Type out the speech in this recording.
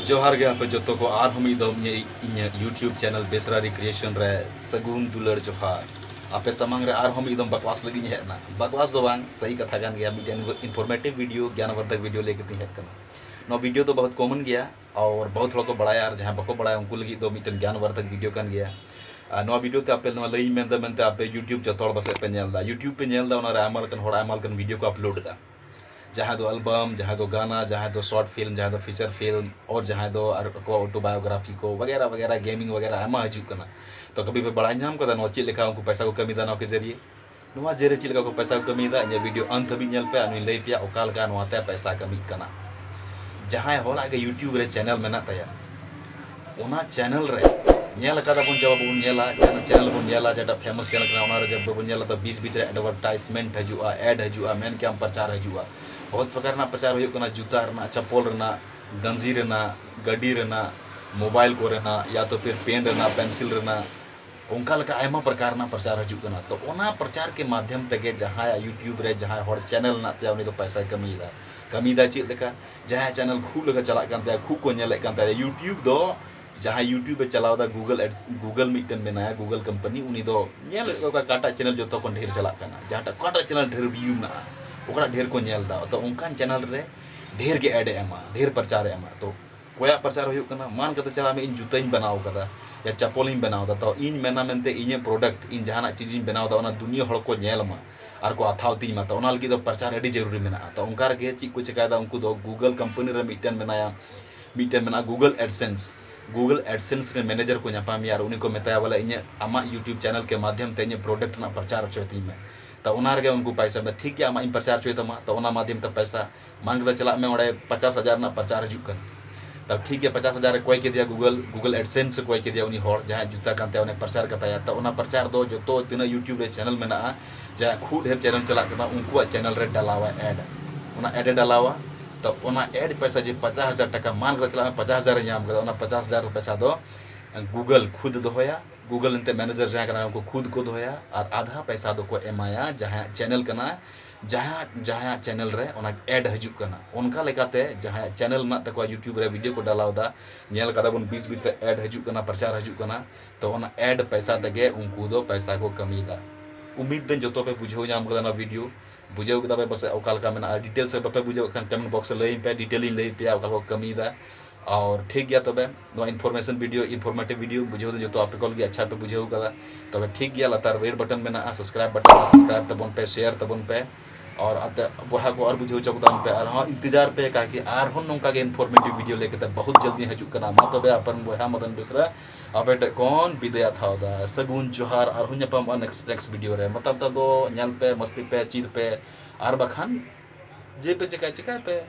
जोहार गे आपे जतो को आर हम इदम इन यूट्यूब चैनल बेसरा रिक्रिएशन रे सगुन दुलर जोहार आपे समंग रे आर हम इदम बकवास लगी हेना बकवास दो बांग सही कथा गान गया मिडन इन्फॉर्मेटिव वीडियो ज्ञानवर्धक वीडियो लेके ती हेकना नो वीडियो तो बहुत कॉमन गया और बहुत लोग को बड़ाया और जहां बको बड़ाया उनको लगी तो मिडन ज्ञानवर्धक वीडियो कान गया नो वीडियो ते आपे नो लई मेनते आपे यूट्यूब जतो बसे पे नेलदा यूट्यूब पे नेलदा ओना रे आमाल कन होड़ आमाल कन वीडियो को अपलोड दा जहाँ दो एल्बम जहाँ दो गाना जहाँ दो शॉर्ट फिल्म जहाँ दो फीचर फिल्म और जहाँ दो ऑटोबायोग्राफी को वगैरह वगैरह गेमिंग वगैरह आमा हजू करना तो कभी भी बड़ा नाम कदा नो चेक लेखा उनको पैसा को कमी दा के जरिए नुआ जेरे चेक लेखा को पैसा को कमी दा इन वीडियो अंत भी नेल पे अनि लई पिया ओकाल का नोते पैसा कमी करना जहाँ होला के यूट्यूब रे चैनल मेना तया ओना चैनल रे नेल कदा बन जब बन नेला जाना चैनल बन नेला जेटा फेमस चैनल कना ओना रे जब बन नेला तो बीच बीच रे एडवर्टाइजमेंट हजुआ एड हजुआ मेन के प्रचार हजुआ बहुत प्रकार ना प्रचार हो जूता रना चप्पल रना गंजी रना गड्डी रना मोबाइल को रना या तो फिर पेन रना पेंसिल रना उनका लगा आयमा प्रकार ना प्रचार हजूना तो ओना प्रचार के माध्यम तक जहाँ यूट्यूब रे जहाँ हर चैनल ना ते उनी तो पैसा कमीदा चेक लेका जहाँ चैनल खूब लगा चला खूब को नेले यूट्यूब दो जहाँ यूट्यूब चलावदा गूगल मिटन मेनाया गूगल कंपनी उनी दो काटा चैनल जो तो ढेर चला जहाँ काटा चैनल ढेर व्यू ना ओकरा ढेर को नेलदा तो उनकान चैनल रे ढेर के एड एमा ढेर प्रचार एमा तो कोया प्रचार हो कना मान कते चला में इन जूताइन बनाव कदा या चप्पलिन बनाव दा तो इन मेना मेनते इने प्रोडक्ट इन जहाना चीज इन बनाव दा ओना दुनिया हड़ को नेल मा आर को अथाव ती मा तो ओना लगी तो प्रचार एडी जरूरी मेना तो उनका रे ची को चिकादा उनको दो गूगल कंपनी रे मिटन मेना गूगल एडसेंस रे मैनेजर को नापामी और उनी को मेताया वाला इने आमा यूट्यूब चैनल के माध्यम ते इने प्रोडक्ट ना प्रचार चोती में तो उनार उनको पैसा में ठीक है इन प्रचार चोय तमा तो उना माध्यम तक पैसा मान के चला में ओडे 50,000 ना प्रचार हजू कर तब ठीक है 50,000 कोई के दिया गूगल एडसेंस कोई के दिया उनी होड़ जहां जूता कांते उन्हें प्रचार करता तो उना प्रचार दो जो तो तीन यूट्यूब रे चैनल में ना जहां खूब ढेर चैनल चला करना उनको चैनल रे डालावा एड उना एड डालावा तो उना एड पैसा जी 50,000 टका मान के चला 50,000 नाम कर उना 50,000 पैसा दो गूगल खुद दोया गूगल इंते मैनेजर जहाँ करना उनको खुद को दोया और आधा पैसा दो को एमाया जहाँ चैनल करना जहाँ चैनल रे उना एड हजूक करना उनका लेकाते जहाँ चैनल में तक यूट्यूब रे वीडियो को डालावदा नेल कदा बन बीच बीच एड हजूक करना प्रचार हजूक करना तो उना एड पैसा तगे उनको दो पैसा को कमीदा उम्मीद दिन जो पे बुझे नाम करना वीडियो बुझे पे बस ओकाल का मेना डिटेल से पे बुझे कमेंट बॉक्स लई पे डिटेल लई पे ओकाल को कमीदा और ठीक गया तबे no information video informative video बुझे जो तो आपे कल अच्छा पे बुझे तबे ठीक गया लतार रेड बटन में ना सब्सक्राइब बटन सब्सक्राइब तबन पे शेयर तबन पे और आते बहा को और बुझे चौकदान पे और हाँ इंतजार पे का कि आर हन नोंका के इन्फॉर्मेटिव वीडियो लेके त बहुत जल्दी हजू कना मा तबे अपन बहा मदन बिसरा आपे कौन विदया था दा सगुन जोहार और हुन पम नेक्स्ट वीडियो रे मतलब दो नेल पे मस्ती पे चीर पे आर बखान जे पे चिका पे